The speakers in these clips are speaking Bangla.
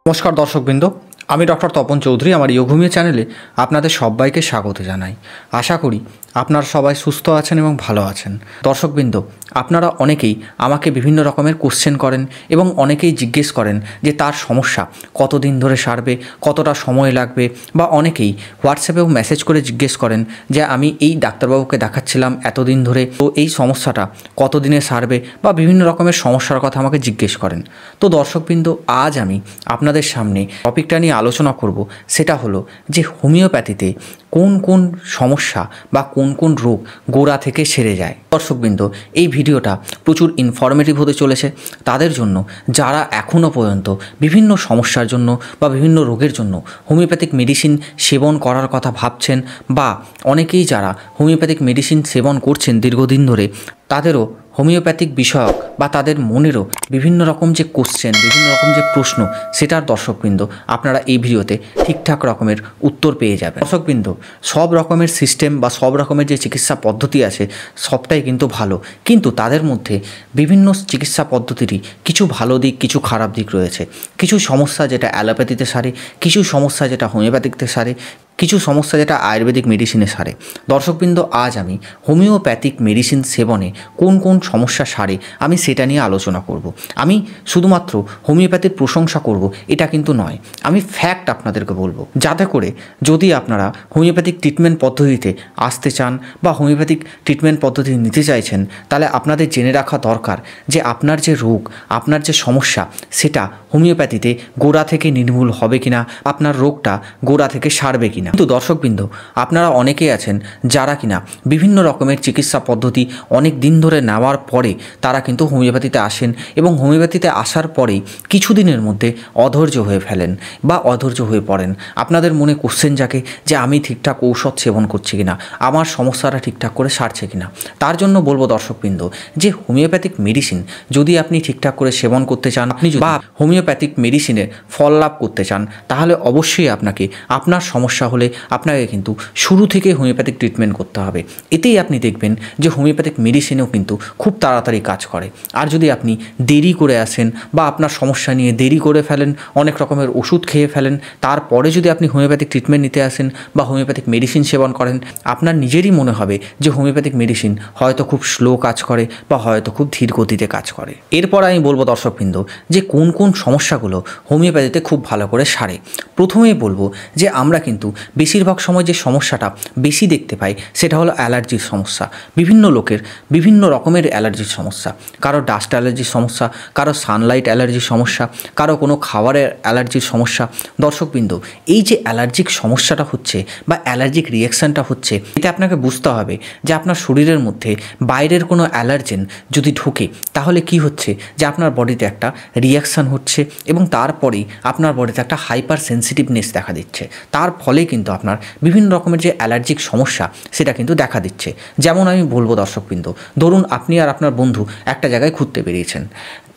নমস্কার দর্শকবৃন্দ, আমি ডক্টর তপন চৌধুরী। আমার যোগভূমি চ্যানেলে আপনাদের সবাইকে স্বাগত জানাই। আশা করি আপনারা সবাই সুস্থ আছেন এবং ভালো আছেন। দর্শকবৃন্দ, আপনারা অনেকেই আমাকে বিভিন্ন রকমের কোশ্চেন করেন এবং অনেকেই জিজ্ঞেস করেন যে তার সমস্যা কতদিন ধরে সারবে, কতটা সময় লাগবে, বা অনেকেই হোয়াটসঅ্যাপেও মেসেজ করে জিজ্ঞেস করেন যে আমি এই ডাক্তারবাবুকে দেখাচ্ছিলাম এতদিন ধরে, তো এই সমস্যাটা কতদিনে সারবে, বা বিভিন্ন রকমের সমস্যার কথা আমাকে জিজ্ঞেস করেন। তো দর্শকবৃন্দ, আজ আমি আপনাদের সামনে টপিকটা নিয়ে আলোচনা করব, সেটা হলো যে হোমিওপ্যাথিতে কোন কোন সমস্যা বা কোন কোন রোগ গোড়া থেকে সেরে যায়। দর্শকবৃন্দ, এই ভিডিওটা প্রচুর ইনফরমেটিভ হতে চলেছে তাদের জন্য যারা এখনও পর্যন্ত বিভিন্ন সমস্যার জন্য বা বিভিন্ন রোগের জন্য হোমিওপ্যাথিক মেডিসিন সেবন করার কথা ভাবছেন, বা অনেকেই যারা হোমিওপ্যাথিক মেডিসিন সেবন করছেন দীর্ঘদিন ধরে, তাদেরও হোমিওপ্যাথিক বিষয়ক বা তাদের মনেরও বিভিন্ন রকম যে কোশ্চেন, বিভিন্ন রকম যে প্রশ্ন, সেটার দর্শকবৃন্দ আপনারা এই ভিডিওতে ঠিকঠাক রকমের উত্তর পেয়ে যাবেন। দর্শকবৃন্দ, সব রকমের সিস্টেম বা সব রকমের যে চিকিৎসা পদ্ধতি আছে সবটাই কিন্তু ভালো, কিন্তু তাদের মধ্যে বিভিন্ন চিকিৎসা পদ্ধতিরই কিছু ভালো দিক, কিছু খারাপ দিক রয়েছে। কিছু সমস্যা যেটা অ্যালোপ্যাথিতে সারে, কিছু সমস্যা যেটা হোমিওপ্যাথিতে সারে, কিছু সমস্যা যেটা আয়ুর্বেদিক মেডিসিনে সারে। দর্শকবৃন্দ, আজ আমি হোমিওপ্যাথিক মেডিসিন সেবনে কোন কোন সমস্যা সারে আমি সেটা নিয়ে আলোচনা করব। আমি শুধুমাত্র হোমিওপ্যাথির প্রশংসা করব এটা কিন্তু নয়, আমি ফ্যাক্ট আপনাদেরকে বলবো, যাতে করে যদি আপনারা হোমিওপ্যাথিক ট্রিটমেন্ট পদ্ধতিতে আসতে চান বা হোমিওপ্যাথিক ট্রিটমেন্ট পদ্ধতি নিতে চাইছেন, তাহলে আপনাদের জেনে রাখা দরকার যে আপনার যে রোগ, আপনার যে সমস্যা, সেটা হোমিওপ্যাথিতে গোড়া থেকে নির্মূল হবে কিনা, আপনার রোগটা গোড়া থেকে সারবে কিনা। কিন্তু দর্শকবৃন্দ, আপনারা অনেকেই আছেন যারা কিনা বিভিন্ন রকমের চিকিৎসা পদ্ধতি অনেক দিন ধরে নেওয়ার পরে তারা কিন্তু হোমিওপ্যাথিতে আসেন, এবং হোমিওপ্যাথিতে আসার পরেই কিছুদিনের মধ্যে অধৈর্য হয়ে ফেলেন বা অধৈর্য হয়ে পড়েন। আপনাদের মনে কোশ্চেন জাগে যে আমি ঠিকঠাক ঔষধ সেবন করছি কিনা, আমার সমস্যাটা ঠিকঠাক করে সারছে কিনা। তার জন্য বলবো দর্শকবৃন্দ যে হোমিওপ্যাথিক মেডিসিন যদি আপনি ঠিকঠাক করে সেবন করতে চান, আপনি বা হোমিওপ্যাথিক মেডিসিনের ফল লাভ করতে চান, তাহলে অবশ্যই আপনাকে আপনার সমস্যা হলে আপনাকে কিন্তু শুরু থেকে হোমিওপ্যাথিক ট্রিটমেন্ট করতে হবে। এতেই আপনি দেখবেন যে হোমিওপ্যাথিক মেডিসিনেও কিন্তু খুব তাড়াতাড়ি কাজ করে। আর যদি আপনি দেরি করে আসেন বা আপনার সমস্যা নিয়ে দেরি করে ফেলেন, অনেক রকমের ওষুধ খেয়ে ফেলেন, তারপরে যদি আপনি হোমিওপ্যাথিক ট্রিটমেন্ট নিতে আসেন বা হোমিওপ্যাথিক মেডিসিন সেবন করেন, আপনার নিজেরই মনে হবে যে হোমিওপ্যাথিক মেডিসিন হয়তো খুব স্লো কাজ করে বা হয়তো খুব ধীর গতিতে কাজ করে। এরপর আমি বলবো দর্শকবৃন্দ যে কোন কোন সমস্যাগুলো হোমিওপ্যাথিতে খুব ভালো করে সারে। প্রথমেই বলবো যে আমরা কিন্তু বেশিরভাগ সময় যে সমস্যাটা বেশি দেখতে পাই সেটা হলো অ্যালার্জির সমস্যা। বিভিন্ন লোকের বিভিন্ন রকমের অ্যালার্জির সমস্যা, কারো ডাস্ট অ্যালার্জির সমস্যা, কারো সানলাইট অ্যালার্জির সমস্যা, কারো কোনো খাবারের অ্যালার্জির সমস্যা। দর্শকবৃন্দ, এই যে অ্যালার্জিক সমস্যাটা হচ্ছে বা অ্যালার্জিক রিয়াকশানটা হচ্ছে, এতে আপনাকে বুঝতে হবে যে আপনার শরীরের মধ্যে বাইরের কোনো অ্যালার্জেন যদি ঢোকে, তাহলে কি হচ্ছে যে আপনার বডিতে একটা রিয়াকশান হচ্ছে এবং তারপরেই আপনার বডিতে একটা হাইপার সেন্সিটিভনেস দেখা দিচ্ছে। তার ফলে কিন্তু আপনার বিভিন্ন রকমের যে অ্যালার্জিক সমস্যা সেটা কিন্তু দেখা দিচ্ছে। যেমন আমি বলবো দর্শকবৃন্দ, ধরুন আপনি আর আপনার বন্ধু একটা জায়গায় ঘুরতে বেরিয়েছেন,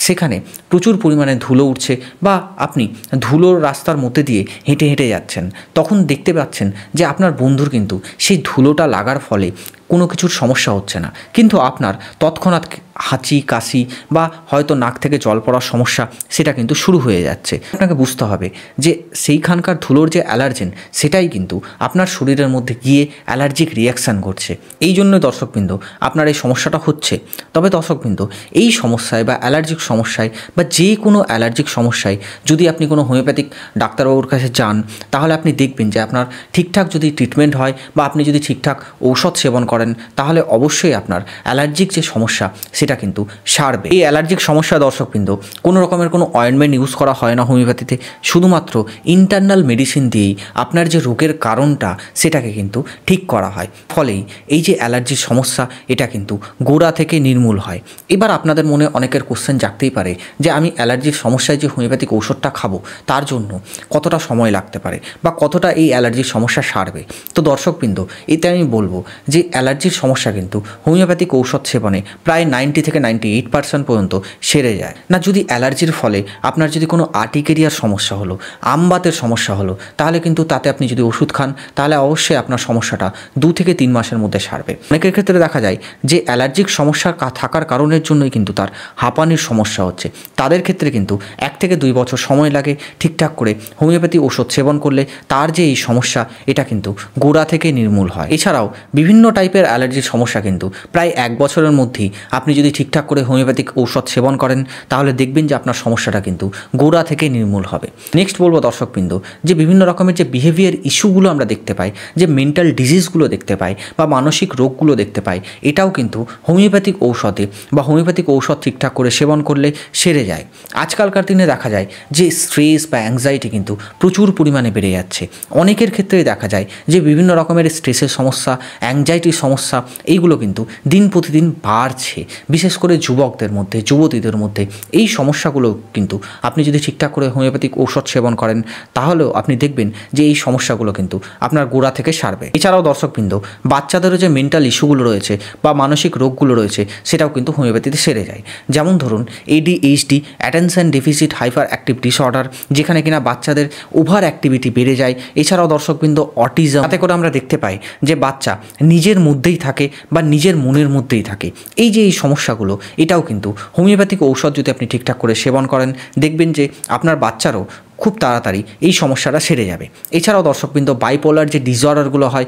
সেখানে প্রচুর পরিমাণে ধুলো উঠছে বা আপনি ধুলোর রাস্তার মধ্যে দিয়ে হেঁটে হেঁটে যাচ্ছেন, তখন দেখতে পাচ্ছেন যে আপনার বন্ধুর কিন্তু সেই ধুলোটা লাগার ফলে কোনো কিছুর সমস্যা হচ্ছে না, কিন্তু আপনার তৎক্ষণাৎ হাঁচি, কাশি বা হয়তো নাক থেকে জল পড়ার সমস্যা সেটা কিন্তু শুরু হয়ে যাচ্ছে। আপনাকে বুঝতে হবে যে সেইখানকার ধুলোর যে অ্যালার্জেন সেটাই কিন্তু আপনার শরীরের মধ্যে গিয়ে অ্যালার্জিক রিয়াকশান ঘটছে। এই জন্যই দর্শকবৃন্দ আপনার এই সমস্যাটা হচ্ছে। তবে দর্শকবৃন্দ, এই সমস্যায় বা অ্যালার্জিক সমস্যায় বা যে কোনো অ্যালার্জিক সমস্যায় যদি আপনি কোনো হোমিওপ্যাথিক ডাক্তারবাবুর কাছে যান, তাহলে আপনি দেখবেন যে আপনার ঠিকঠাক যদি ট্রিটমেন্ট হয় বা আপনি যদি ঠিকঠাক ঔষধ সেবন করেন, তাহলে অবশ্যই আপনার অ্যালার্জিক যে সমস্যা সেটা কিন্তু সারবে। এই অ্যালার্জিক সমস্যা দর্শকবৃন্দ কোনো রকমের কোনো অয়েন্টমেন্ট ইউজ করা হয় না হোমিওপ্যাথিতে, শুধুমাত্র ইন্টারনাল মেডিসিন দিয়েই আপনার যে রোগের কারণটা সেটাকে কিন্তু ঠিক করা হয়। ফলেই এই যে অ্যালার্জির সমস্যা এটা কিন্তু গোড়া থেকে নির্মূল হয়। এবার আপনাদের মনে অনেকের কোশ্চেন জাগতেই পারে যে আমি অ্যালার্জির সমস্যায় যে হোমিওপ্যাথিক ঔষধটা খাবো তার জন্য কতটা সময় লাগতে পারে বা কতটা এই অ্যালার্জির সমস্যা সারবে। তো দর্শকবৃন্দ, এতে আমি বলবো যে অ্যালার্জির সমস্যা কিন্তু হোমিওপ্যাথিক ঔষধ সেবনে প্রায় 90 থেকে 98% পর্যন্ত সেরে যায়। না যদি অ্যালার্জির ফলে আপনার যদি কোনো আর্টিকেরিয়ার সমস্যা হলো, আমবাতের সমস্যা হলো, তাহলে কিন্তু তাতে আপনি যদি ওষুধ খান তাহলে অবশ্যই আপনার সমস্যাটা 2 থেকে 3 মাসের মধ্যে সারবে। অনেকের ক্ষেত্রে দেখা যায় যে অ্যালার্জিক সমস্যা থাকার কারণের জন্যই কিন্তু তার হাঁপানির সমস্যা হচ্ছে, তাদের ক্ষেত্রে কিন্তু 1 থেকে 2 বছর সময় লাগে ঠিকঠাক করে হোমিওপ্যাথি ওষুধ সেবন করলে তার যে এই সমস্যা এটা কিন্তু গোড়া থেকে নির্মূল হয়। এছাড়াও বিভিন্ন টাইপের অ্যালার্জির সমস্যা কিন্তু প্রায় 1 বছরের মধ্যেই আপনি যদি ঠিকঠাক করে হোমিওপ্যাথিক ঔষধ সেবন করেন তাহলে দেখবেন যে আপনার সমস্যাটা কিন্তু গোড়া থেকে নির্মূল হবে। নেক্সট বলবো দর্শকবৃন্দ, যে বিভিন্ন রকমের যে বিহেভিয়ার ইস্যুগুলো আমরা দেখতে পাই, যে মেন্টাল ডিজিজগুলো দেখতে পাই বা মানসিক রোগগুলো দেখতে পাই, এটাও কিন্তু হোমিওপ্যাথিক ঔষধে বা হোমিওপ্যাথিক ঔষধ ঠিকঠাক করে সেবন করলে সেরে যায়। আজকালকার দিনে দেখা যায় যে স্ট্রেস বা অ্যাংজাইটি কিন্তু প্রচুর পরিমাণে বেড়ে যাচ্ছে। অনেকের ক্ষেত্রেই দেখা যায় যে বিভিন্ন রকমের স্ট্রেসের সমস্যা, অ্যাংজাইটির সমস্যা এইগুলো কিন্তু দিন প্রতিদিন বাড়ছে, বিশেষ করে যুবকদের মধ্যে, যুবতীদের মধ্যে। এই সমস্যাগুলো কিন্তু আপনি যদি ঠিকঠাক করে হোমিওপ্যাথিক ঔষধ সেবন করেন তাহলেও আপনি দেখবেন যে এই সমস্যাগুলো কিন্তু আপনার গোড়া থেকে সারবে। এছাড়াও দর্শকবৃন্দ, বাচ্চাদেরও যে মেন্টাল ইস্যুগুলো রয়েছে বা মানসিক রোগগুলো রয়েছে সেটাও কিন্তু হোমিওপ্যাথিতে সেরে যায়। যেমন ধরুন ADHD, attention deficit hyper active disorder, যেখানে কিনা বাচ্চাদের ওভার অ্যাক্টিভিটি বেড়ে যায়। এছাড়াও দর্শকবৃন্দ অটিজম, তাতে করে আমরা দেখতে পাই যে বাচ্চা নিজের মধ্যেই থাকে বা নিজের মনের মধ্যেই থাকে। এই যে এই সমস্যাগুলো এটাও কিন্তু হোমিওপ্যাথিক ঔষধ যদি আপনি ঠিকঠাক করে সেবন করেন দেখবেন যে আপনার বাচ্চারও খুব তাড়াতাড়ি এই সমস্যাটা সেরে যাবে। এছাড়াও দর্শকবৃন্দ, বাইপোলার যে ডিসঅর্ডারগুলো হয়,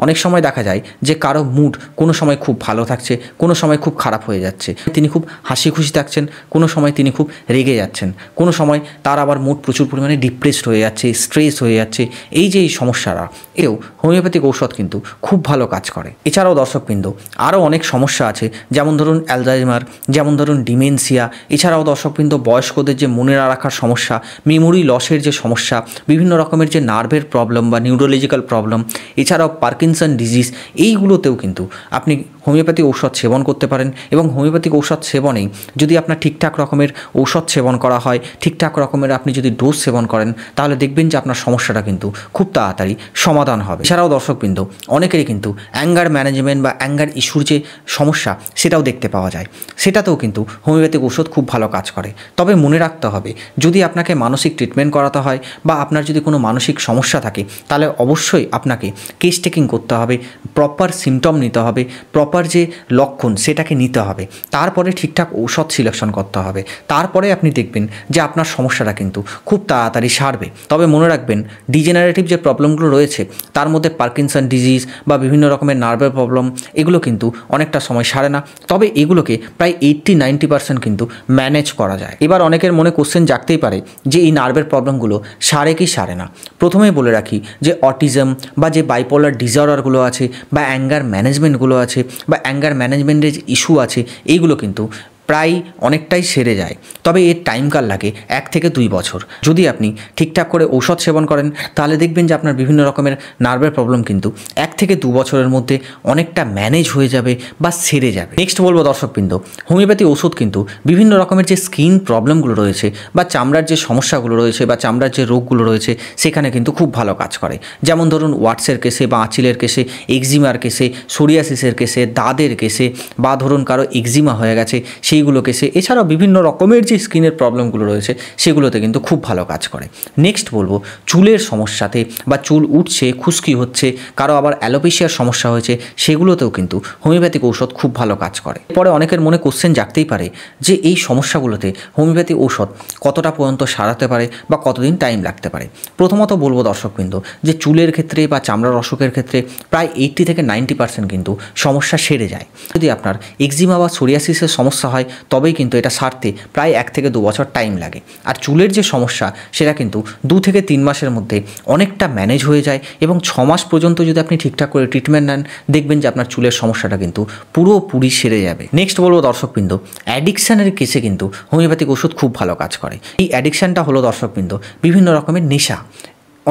অনেক সময় দেখা যায় যে কারো মুড কোনো সময় খুব ভালো থাকছে, কোনো সময় খুব খারাপ হয়ে যাচ্ছে, তিনি খুব হাসি খুশি থাকছেন, কোনো সময় তিনি খুব রেগে যাচ্ছেন, কোনো সময় তার আবার মুড প্রচুর পরিমাণে ডিপ্রেসড হয়ে যাচ্ছে, স্ট্রেস হয়ে যাচ্ছে। এই যে এই সমস্যারা এও হোমিওপ্যাথিক ঔষধ কিন্তু খুব ভালো কাজ করে। এছাড়াও দর্শকবৃন্দ, আরও অনেক সমস্যা আছে, যেমন ধরুন অ্যালজাইমার, যেমন ধরুন ডিমেনশিয়া। এছাড়াও দর্শকবৃন্দ, বয়স্কদের যে মনে না রাখার সমস্যা, মেমোরি লসের যে সমস্যা, বিভিন্ন রকমের যে নার্ভের প্রবলেম বা নিউরোলজিক্যাল প্রবলেম, এছাড়াও পার্কিনসন ডিজিজ, এইগুলোতেও কিন্তু আপনি হোমিওপ্যাথি ঔষধ সেবন করতে পারেন। এবং হোমিওপ্যাথিক ঔষধ সেবনেই যদি আপনার ঠিকঠাক রকমের ঔষধ সেবন করা হয়, ঠিকঠাক রকমের আপনি যদি ডোজ সেবন করেন তাহলে দেখবেন যে আপনার সমস্যাটা কিন্তু খুব তাড়াতাড়ি সমাধান হবে। এছাড়াও দর্শকবৃন্দ, অনেকেরই কিন্তু অ্যাঙ্গার ম্যানেজমেন্ট বা অ্যাঙ্গার ইস্যুর যে সমস্যা সেটাও দেখতে পাওয়া যায়, সেটাতেও কিন্তু হোমিওপ্যাথিক ঔষধ খুব ভালো কাজ করে। তবে মনে রাখতে হবে, যদি আপনাকে মানসিক ট্রিটমেন্ট করাতে হয় বা আপনার যদি কোনো মানসিক সমস্যা থাকে তাহলে অবশ্যই আপনাকে কেস টেকিং করতে হবে, প্রপার সিমটম নিতে হবে, প্রপার যে লক্ষণ সেটাকে নিতে হবে, তারপরে ঠিকঠাক ঔষধ সিলেকশন করতে হবে, তারপরে আপনি দেখবেন যে আপনার সমস্যাটা কিন্তু খুব তাড়াতাড়ি সারবে। তবে মনে রাখবেন, ডিজেনারেটিভ যে প্রবলেমগুলো রয়েছে তার মধ্যে পার্কিনসন ডিজিজ বা বিভিন্ন রকমের নার্ভের প্রবলেম, এগুলো কিন্তু অনেকটা সময় সারে না, তবে এগুলোকে প্রায় 80-90% কিন্তু ম্যানেজ করা যায়। এবার অনেকের মনে কোশ্চেন জাগতেই পারে যে এই নার্ভের প্রবলেমগুলো সারে কি সারে না। প্রথমেই বলে রাখি যে অটিজম বা যে বাইপোলার ডিসঅর্ডারগুলো আছে বা অ্যাঙ্গার ম্যানেজমেন্টগুলো আছে বা অ্যাঙ্গার ম্যানেজমেন্টের যে ইস্যু আছে, এইগুলো কিন্তু প্রায় অনেকটাই সেরে যায়। তবে এর টাইমকাল লাগে 1 থেকে 2 বছর। যদি আপনি ঠিকঠাক করে ঔষধ সেবন করেন তাহলে দেখবেন যে আপনার বিভিন্ন রকমের নার্ভের প্রবলেম কিন্তু 1 থেকে 2 বছরের মধ্যে অনেকটা ম্যানেজ হয়ে যাবে বা সেরে যাবে। নেক্সট বলবো দর্শকবৃন্দ, হোমিওপ্যাথি ওষুধ কিন্তু বিভিন্ন রকমের যে স্কিন প্রবলেমগুলো রয়েছে বা চামড়ার যে সমস্যাগুলো রয়েছে বা চামড়ার যে রোগগুলো রয়েছে সেখানে কিন্তু খুব ভালো কাজ করে। যেমন ধরুন ওয়াটসের কেসে বা আঁচিলের কেসে, এক্সিমার কেসে, সোরিয়াসিসের কেসে, দাদের কেসে, বা ধরুন কারো এক্সিমা হয়ে গেছে সেইগুলো কেসে, এছাড়াও বিভিন্ন রকমের যে স্কিনের প্রবলেমগুলো রয়েছে সেগুলোতে কিন্তু খুব ভালো কাজ করে। নেক্সট বলবো চুলের সমস্যাতে বা চুল উঠছে, খুশকি হচ্ছে, কারো আবার অ্যালোপেশিয়ার সমস্যা হয়েছে, সেগুলোতেও কিন্তু হোমিওপ্যাথিক ঔষধ খুব ভালো কাজ করে। পরে অনেকের মনে কোশ্চেন জাগতেই পারে যে এই সমস্যাগুলোতে হোমিওপ্যাথি ঔষধ কতটা পর্যন্ত সারাতে পারে বা কতদিন টাইম লাগতে পারে। প্রথমত বলবো দর্শকবৃন্দ যে চুলের ক্ষেত্রে বা চামড়ার অসুখের ক্ষেত্রে প্রায় 80 থেকে 90% কিন্তু সমস্যা সেরে যায়। যদি আপনার এক্সিমা বা সোরিয়াসিসের সমস্যা হয় তবেই কিন্তু এটা সারতে প্রায় 1 থেকে 2 বছর টাইম লাগে। আর চুলের যে সমস্যা সেটা কিন্তু 2 থেকে 3 মাসের মধ্যে অনেকটা ম্যানেজ হয়ে যায়, এবং 6 মাস পর্যন্ত যদি আপনি ঠিকঠাক করে ট্রিটমেন্ট নেন দেখবেন যে আপনার চুলের সমস্যাটা কিন্তু পুরোপুরি সেরে যাবে। নেক্সট বলবো দর্শকবৃন্দ, অ্যাডিকশানের কেসে কিন্তু হোমিওপ্যাথিক ওষুধ খুব ভালো কাজ করে। এই অ্যাডিকশানটা হলো দর্শকবৃন্দ বিভিন্ন রকমের নেশা।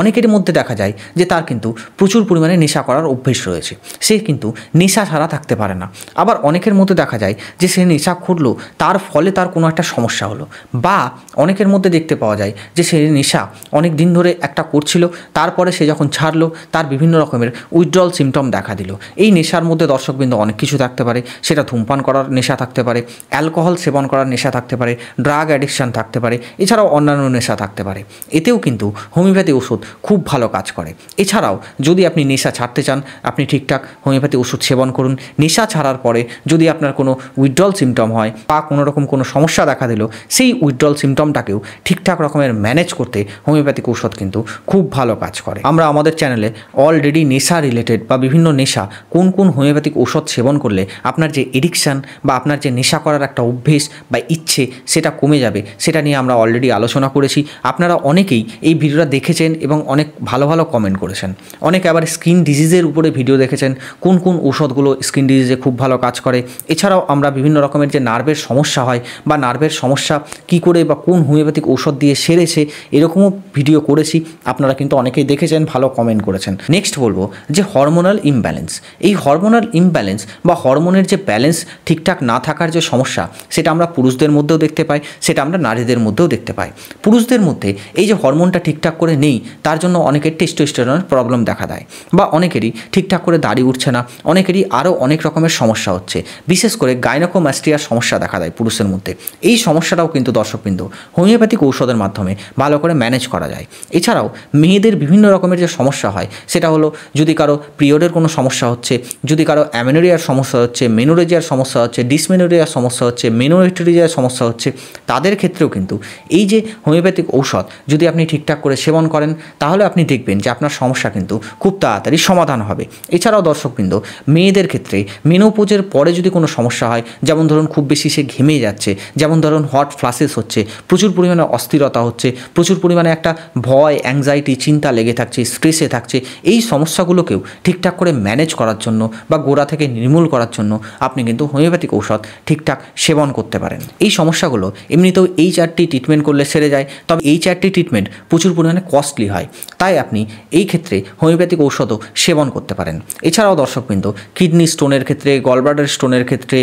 অনেকের মধ্যে দেখা যায় যে তার কিন্তু প্রচুর পরিমাণে নেশা করার অভ্যেস রয়েছে, সে কিন্তু নেশা ছাড়া থাকতে পারে না। আবার অনেকের মধ্যে দেখা যায় যে সে নেশা করলো, তার ফলে তার কোনো একটা সমস্যা হলো, বা অনেকের মধ্যে দেখতে পাওয়া যায় যে সে নেশা অনেক দিন ধরে একটা করছিল, তারপরে সে যখন ছাড়লো তার বিভিন্ন রকমের উইথড্রল সিমটম দেখা দিল। এই নেশার মধ্যে দর্শকবৃন্দ অনেক কিছু থাকতে পারে, সেটা ধূমপান করার নেশা থাকতে পারে, অ্যালকোহল সেবন করার নেশা থাকতে পারে, ড্রাগ অ্যাডিকশান থাকতে পারে, এছাড়াও অন্যান্য নেশা থাকতে পারে। এতেও কিন্তু হোমিওপ্যাথি ওষুধ খুব ভালো কাজ করে। এছাড়াও যদি আপনি নেশা ছাড়তে চান, আপনি ঠিকঠাক হোমিওপ্যাথি ওষুধ সেবন করুন। নেশা ছাড়ার পরে যদি আপনার কোনো উইথড্রল সিমটম হয় বা কোনো রকম কোনো সমস্যা দেখা দিল, সেই উইথড্রল সিমটমটাকেও ঠিকঠাক রকমের ম্যানেজ করতে হোমিওপ্যাথিক ঔষধ কিন্তু খুব ভালো কাজ করে। আমরা আমাদের চ্যানেলে অলরেডি নেশা রিলেটেড বা বিভিন্ন নেশা কোন কোন হোমিওপ্যাথিক ঔষধ সেবন করলে আপনার যে এডিকশান বা আপনার যে নেশা করার একটা অভ্যেস বা ইচ্ছে সেটা কমে যাবে, সেটা নিয়ে আমরা অলরেডি আলোচনা করেছি। আপনারা অনেকেই এই ভিডিওটা দেখেছেন এবং অনেক ভালো ভালো কমেন্ট করেছেন। অনেকে আবার স্কিন ডিজিজের উপরে ভিডিও দেখেছেন, কোন কোন ঔষধগুলো স্কিন ডিজিজে খুব ভালো কাজ করে। এছাড়াও আমরা বিভিন্ন রকমের যে নার্ভের সমস্যা হয় বা নার্ভের সমস্যা কী করে বা কোন হোমিওপ্যাথিক ঔষধ দিয়ে সেরেছে, এরকমও ভিডিও করেছি। আপনারা কিন্তু অনেকেই দেখেছেন, ভালো কমেন্ট করেছেন। নেক্সট বলবো যে হরমোনাল ইমব্যালেন্স। এই হরমোনাল ইমব্যালেন্স বা হরমোনের যে ব্যালেন্স ঠিকঠাক না থাকার যে সমস্যা, সেটা আমরা পুরুষদের মধ্যেও দেখতে পাই, সেটা আমরা নারীদের মধ্যেও দেখতে পাই। পুরুষদের মধ্যে এই যে হরমোনটা ঠিকঠাক করে নেই, তার জন্য অনেকের টেস্টোস্টেরনের প্রবলেম দেখা দেয়, বা অনেকেরই ঠিকঠাক করে দাড়ি উঠছে না, অনেকেরই আরও অনেক রকমের সমস্যা হচ্ছে। বিশেষ করে গাইনোকোমাস্টিয়ার সমস্যা দেখা দেয় পুরুষের মধ্যে। এই সমস্যাটাও কিন্তু দর্শকবৃন্দ হোমিওপ্যাথিক ঔষধের মাধ্যমে ভালো করে ম্যানেজ করা যায়। এছাড়াও মেয়েদের বিভিন্ন রকমের যে সমস্যা হয়, সেটা হলো যদি কারো পিরিয়ডের কোনো সমস্যা হচ্ছে, যদি কারো অ্যামেনোরিয়ার সমস্যা হচ্ছে, মেনোরেজিয়ার সমস্যা হচ্ছে, ডিসমেনোরিয়ার সমস্যা হচ্ছে, মেনোরেটেরিয়ার সমস্যা হচ্ছে, তাদের ক্ষেত্রেও কিন্তু এই যে হোমিওপ্যাথিক ঔষধ যদি আপনি ঠিকঠাক করে সেবন করেন, তাহলে আপনি দেখবেন যে আপনার সমস্যা কিন্তু খুব তাড়াতাড়ি সমাধান হবে। এছাড়াও দর্শকবৃন্দ মেয়েদের ক্ষেত্রে মেনোপোজের পরে যদি কোনো সমস্যা হয়, যেমন ধরুন খুব বেশি সে ঘেমে যাচ্ছে, যেমন ধরুন হট ফ্লাশেস হচ্ছে, প্রচুর পরিমাণে অস্থিরতা হচ্ছে, প্রচুর পরিমাণে একটা ভয়, অ্যাংজাইটি, চিন্তা লেগে থাকছে, স্ট্রেসে থাকছে, এই সমস্যাগুলোকেও ঠিকঠাক করে ম্যানেজ করার জন্য বা গোড়া থেকে নির্মূল করার জন্য আপনি কিন্তু হোমিওপ্যাথিক ঔষধ ঠিকঠাক সেবন করতে পারেন। এই সমস্যাগুলো এমনিতেও এই 4টি ট্রিটমেন্ট করলে সেরে যায়, তবে এই 4টি ট্রিটমেন্ট প্রচুর পরিমাণে কস্টলি হয়, তাই আপনি এই ক্ষেত্রে হোমিওপ্যাথিক ঔষধও সেবন করতে পারেন। এছাড়াও দর্শকবৃন্দ কিডনি স্টোনের ক্ষেত্রে, গলব্লাডার স্টোনের ক্ষেত্রে,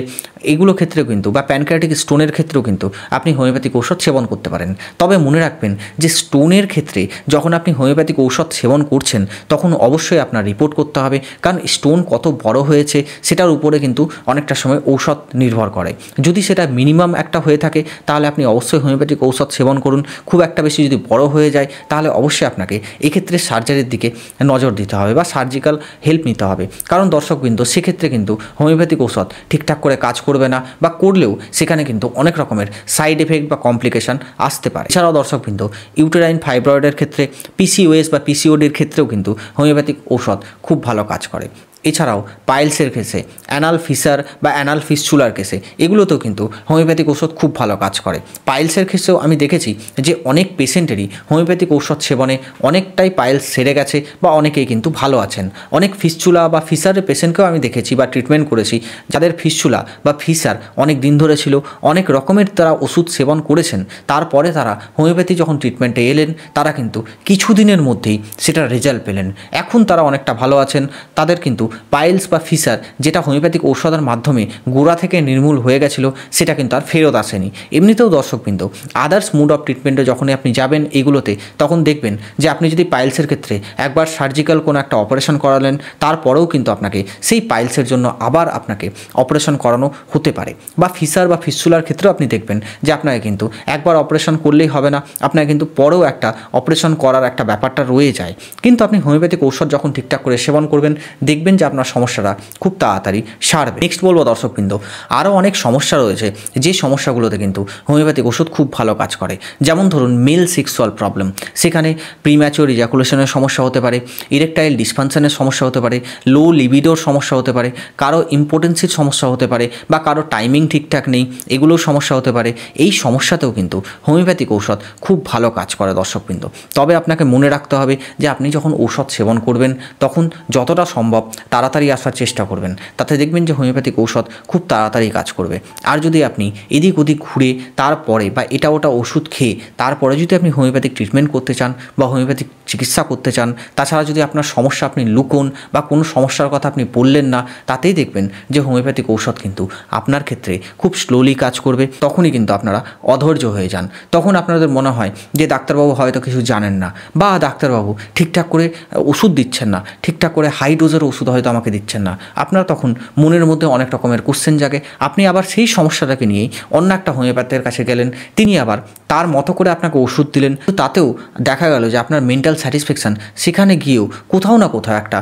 এগুলো ক্ষেত্রেও কিন্তু বা প্যানক্রিয়াটিক স্টোনের ক্ষেত্রেও কিন্তু আপনি হোমিওপ্যাথিক ঔষধ সেবন করতে পারেন। তবে মনে রাখবেন যে স্টোনের ক্ষেত্রে যখন আপনি হোমিওপ্যাথিক ঔষধ সেবন করছেন, তখন অবশ্যই আপনার রিপোর্ট করতে হবে, কারণ স্টোন কত বড় হয়েছে সেটার উপরে কিন্তু অনেকটা সময় ঔষধ নির্ভর করে। যদি সেটা মিনিমাম একটা হয়ে থাকে, তাহলে আপনি অবশ্যই হোমিওপ্যাথিক ঔষধ সেবন করুন। খুব একটা বেশি যদি বড় হয়ে যায়, তাহলে অবশ্যই আপনাকে এক্ষেত্রে সার্জারির দিকে নজর দিতে হবে বা সার্জিক্যাল হেল্প নিতে হবে, কারণ দর্শকবৃন্দ সেক্ষেত্রে কিন্তু হোমিওপ্যাথিক ঔষধ ঠিকঠাক করে কাজ করবে না, বা করলেও সেখানে কিন্তু অনেক রকমের সাইড এফেক্ট বা কমপ্লিকেশান আসতে পারে। এছাড়াও দর্শকবৃন্দ ইউটেরাইন ফাইব্রয়েডের ক্ষেত্রে, পিসিওএস বা পিসিওডির ক্ষেত্রেও কিন্তু হোমিওপ্যাথিক ঔষধ খুব ভালো কাজ করে। এছাড়াও পাইলসের কেসে, অ্যানাল ফিসার বা অ্যানাল ফিস্চুলার কেসে, এগুলোতেও কিন্তু হোমিওপ্যাথিক ঔষধ খুব ভালো কাজ করে। পাইলসের ক্ষেত্রেও আমি দেখেছি যে অনেক পেশেন্টেরই হোমিওপ্যাথিক ঔষধ সেবনে অনেকটাই পাইলস সেরে গেছে বা অনেকেই কিন্তু ভালো আছেন। অনেক ফিস্চুলা বা ফিসারের পেশেন্টকেও আমি দেখেছি বা ট্রিটমেন্ট করেছি, যাদের ফিস্চুলা বা ফিসার অনেক দিন ধরে ছিল, অনেক রকমের তারা ওষুধ সেবন করেছেন, তারপরে তারা হোমিওপ্যাথি যখন ট্রিটমেন্টে এলেন, তারা কিন্তু কিছুদিনের মধ্যেই সেটার রেজাল্ট পেলেন। এখন তারা অনেকটা ভালো আছেন। তাদের কিন্তু পাইলস বা ফিসার যেটা হোমিওপ্যাথিক ঔষধের মাধ্যমে গোড়া থেকে নির্মূল হয়ে গেছিলো, সেটা কিন্তু আর ফেরত আসেনি। এমনিতেও দর্শকবৃন্দ আদার্স মুড অফ ট্রিটমেন্টে যখনই আপনি যাবেন এগুলোতে, তখন দেখবেন যে আপনি যদি পাইলসের ক্ষেত্রে একবার সার্জিক্যাল কোনো একটা অপারেশন করালেন, তারপরেও কিন্তু আপনাকে সেই পাইলসের জন্য আবার আপনাকে অপারেশন করানো হতে পারে। বা ফিসার বা ফিস্চুলার ক্ষেত্রেও আপনি দেখবেন যে আপনাকে কিন্তু একবার অপারেশন করলেই হবে না, আপনাকে কিন্তু পরেও একটা অপারেশন করার একটা ব্যাপারটা রয়ে যায়। কিন্তু আপনি হোমিওপ্যাথিক ঔষধ যখন ঠিকঠাক করে সেবন করবেন, দেখবেন যে আপনার সমস্যাটা খুব তাড়াতাড়ি সারবে। নেক্সট বলবো দর্শকবৃন্দ, আরও অনেক সমস্যা রয়েছে যে সমস্যাগুলোতে কিন্তু হোমিওপ্যাথিক ওষুধ খুব ভালো কাজ করে। যেমন ধরুন মেল সেক্সুয়াল প্রবলেম, সেখানে প্রিম্যাচিওর ইজাকুলেশনের সমস্যা হতে পারে, ইরেকটাইল ডিসফাংশনের সমস্যা হতে পারে, লো লিবিডোর সমস্যা হতে পারে, কারো ইম্পোটেন্সির সমস্যা হতে পারে, বা কারো টাইমিং ঠিকঠাক নেই, এগুলোও সমস্যা হতে পারে। এই সমস্যাতেও কিন্তু হোমিওপ্যাথিক ঔষধ খুব ভালো কাজ করে দর্শকবৃন্দ। তবে আপনাকে মনে রাখতে হবে যে আপনি যখন ঔষধ সেবন করবেন, তখন যতটা সম্ভব তাড়াতাড়ি আসার চেষ্টা করবেন, তাতে দেখবেন যে হোমিওপ্যাথিক ঔষধ খুব তাড়াতাড়ি কাজ করবে। আর যদি আপনি এদিক ওদিক ঘুরে তারপরে বা এটা ওটা ওষুধ খেয়ে তারপরে যদি আপনি হোমিওপ্যাথিক ট্রিটমেন্ট করতে চান বা হোমিওপ্যাথিক চিকিৎসা করতে চান, তাছাড়া যদি আপনার সমস্যা আপনি লুকোন বা কোনো সমস্যার কথা আপনি বললেন না, তাতেই দেখবেন যে হোমিওপ্যাথিক ঔষধ কিন্তু আপনার ক্ষেত্রে খুব স্লোলি কাজ করবে। তখনই কিন্তু আপনারা অধৈর্য হয়ে যান, তখন আপনাদের মনে হয় যে ডাক্তারবাবু হয়তো কিছু জানেন না বা ডাক্তারবাবু ঠিকঠাক করে ওষুধ দিচ্ছেন না, ঠিকঠাক করে হাই ডোজের ওষুধ হয়তো আমাকে দিচ্ছেন না। আপনার তখন মনের মধ্যে অনেক রকমের কোশ্চেন জাগে। আপনি আবার সেই সমস্যাটাকে নিয়েই অন্য একটা হোমিওপ্যাথের কাছে গেলেন, তিনি আবার তার মতো করে আপনাকে ওষুধ দিলেন, তাতেও দেখা গেল যে আপনার মেন্টাল স্যাটিসফ্যাকশান সেখানে গিয়েও কোথাও না কোথাও একটা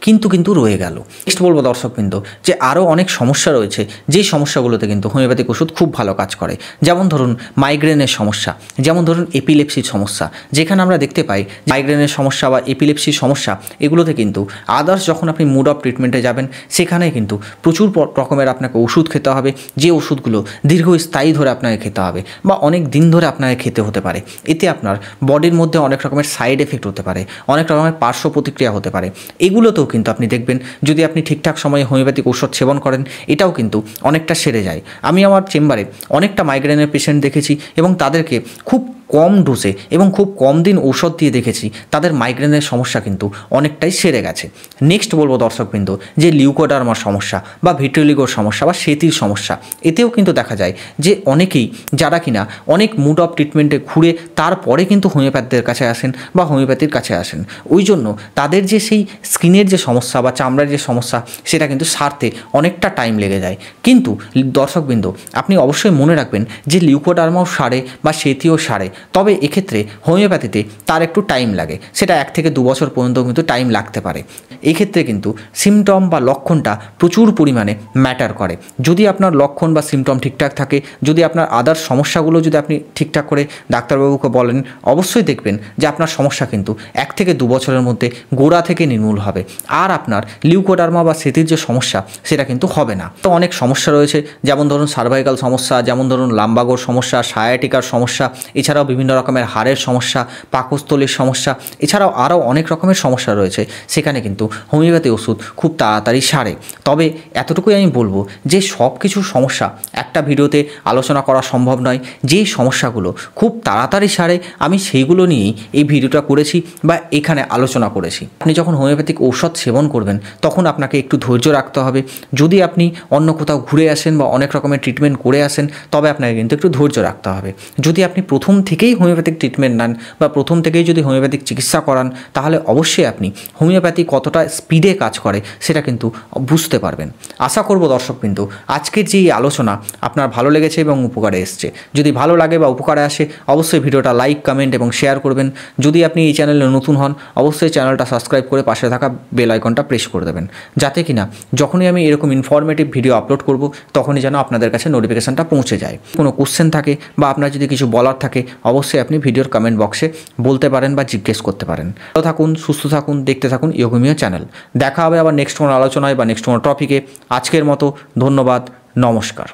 কিন্তু রয়ে গেল। নেক্সট বলবো দর্শকবৃন্দ যে আরও অনেক সমস্যা রয়েছে, যেই সমস্যাগুলোতে কিন্তু হোমিওপ্যাথিক ওষুধ খুব ভালো কাজ করে। যেমন ধরুন মাইগ্রেনের সমস্যা, যেমন ধরুন এপিলেপসির সমস্যা, যেখানে আমরা দেখতে পাই মাইগ্রেনের সমস্যা বা এপিলেপসির সমস্যা, এগুলোতে কিন্তু আদার্স যখন আপনি মুড অফ ট্রিটমেন্টে যাবেন সেখানে কিন্তু প্রচুর রকমের আপনাকে ওষুধ খেতে হবে, যে ওষুধগুলো দীর্ঘস্থায়ী ধরে আপনাকে খেতে হবে বা অনেক দিন ধরে আপনাকে খেতে হতে পারে। এতে আপনার বডির মধ্যে অনেক রকমের সাইড এফেক্ট হতে পারে, অনেক রকমের পার্শ্ব প্রতিক্রিয়া হতে পারে। এগুলোতেও কিন্তু আপনি দেখবেন যদি আপনি ঠিকঠাক সময়ে হোমিওপ্যাথিক ওষুধ সেবন করেন, এটাও কিন্তু অনেকটা সেরে যায়। আমি আমার চেম্বারে অনেকটা মাইগ্রেনের পেশেন্ট দেখেছি এবং তাদেরকে খুব কম ডোজে এবং খুব কম দিন ঔষধ দিয়ে দেখেছি তাদের মাইগ্রেনের সমস্যা কিন্তু অনেকটাই সেরে গেছে। নেক্সট বলবো দর্শকবৃন্দ যে লিউকোডার্মার সমস্যা বা ভিট্রিলিগোর সমস্যা বা সেতির সমস্যা, এতেও কিন্তু দেখা যায় যে অনেকেই যারা কিনা অনেক মুড অফ ট্রিটমেন্টে ঘুরে তারপরে কিন্তু হোমিওপ্যাথদের কাছে আসেন বা হোমিওপ্যাথির কাছে আসেন। ওই জন্য তাদের যে সেই স্কিনের যে সমস্যা বা চামড়ার যে সমস্যা সেটা কিন্তু সারতে অনেকটা টাইম লেগে যায়। কিন্তু দর্শকবৃন্দ আপনি অবশ্যই মনে রাখবেন যে লিউকোডার্মাও সারে বা সেতিও সারে, তবে এক্ষেত্রে হোমিওপ্যাথিতে তার একটু টাইম লাগে, সেটা 1 থেকে 2 বছর পর্যন্ত কিন্তু টাইম লাগতে পারে। এই ক্ষেত্রে কিন্তু সিমটম বা লক্ষণটা প্রচুর পরিমাণে ম্যাটার করে। যদি আপনার লক্ষণ বা সিমটম ঠিকঠাক থাকে, যদি আপনার আদার সমস্যাগুলো যদি আপনি ঠিকঠাক করে ডাক্তারবাবুকে বলেন, অবশ্যই দেখবেন যে আপনার সমস্যা কিন্তু 1 থেকে 2 বছরের মধ্যে গোড়া থেকে নির্মূল হবে। আর আপনার লিউকোডার্মা বা সেতির যে সমস্যা সেটা কিন্তু হবে না। তো অনেক সমস্যা রয়েছে, যেমন ধরুন সার্ভাইকাল সমস্যা, যেমন ধরুন লাম্বাগোর সমস্যা, সায়াটিকার সমস্যা, এছাড়াও বিভিন্ন রকমের হাড়ের সমস্যা, পাকস্থলীর সমস্যা, এছাড়াও আরও অনেক রকমের সমস্যা রয়েছে। সেখানে কিন্তু হোমিওপ্যাথি ওষুধ খুব তাড়াতাড়ি সারে। তবে এতটুকুই আমি বলবো যে সব কিছু সমস্যা একটা ভিডিওতে আলোচনা করা সম্ভব নয়। যেই সমস্যাগুলো খুব তাড়াতাড়ি সারে আমি সেইগুলো নিয়েই এই ভিডিওটা করেছি বা এখানে আলোচনা করেছি। আপনি যখন হোমিওপ্যাথিক ঔষধ সেবন করবেন তখন আপনাকে একটু ধৈর্য রাখতে হবে। যদি আপনি অন্য কোথাও ঘুরে আসেন বা অনেক রকমের ট্রিটমেন্ট করে আসেন তবে আপনাকে কিন্তু একটু ধৈর্য রাখতে হবে। যদি আপনি প্রথম থেকেই হোমিওপ্যাথিক ট্রিটমেন্ট নেন বা প্রথম থেকেই যদি হোমিওপ্যাথিক চিকিৎসা করান, তাহলে অবশ্যই আপনি হোমিওপ্যাথি কতটা স্পিডে কাজ করে সেটা কিন্তু বুঝতে পারবেন। আশা করব দর্শকবৃন্দ আজকের যে আলোচনা আপনার ভালো লেগেছে এবং উপকারে এসছে। যদি ভালো লাগে বা উপকারে আসে অবশ্যই ভিডিওটা লাইক, কমেন্ট এবং শেয়ার করবেন। যদি আপনি এই চ্যানেলে নতুন হন অবশ্যই চ্যানেলটা সাবস্ক্রাইব করে পাশে থাকা বেল আইকনটা প্রেস করে দেবেন, যাতে কিনা যখনই আমি এরকম ইনফরমেটিভ ভিডিও আপলোড করব তখনই যেন আপনাদের কাছে নোটিফিকেশানটা পৌঁছে যায়। কোনো কোশ্চেন থাকে বা আপনার যদি কিছু বলার থাকে অবশ্যই আপনি ভিডিওর কমেন্ট বক্সে বলতে পারেন বা জিজ্ঞেস করতে পারেন। ভালো থাকুন, সুস্থ থাকুন, দেখতে থাকুন ইয়োগমিও চ্যানেল। দেখা হবে আবার নেক্সট কোনো আলোচনায় বা নেক্সট কোনো টপিকে। আজকের মতো ধন্যবাদ, নমস্কার।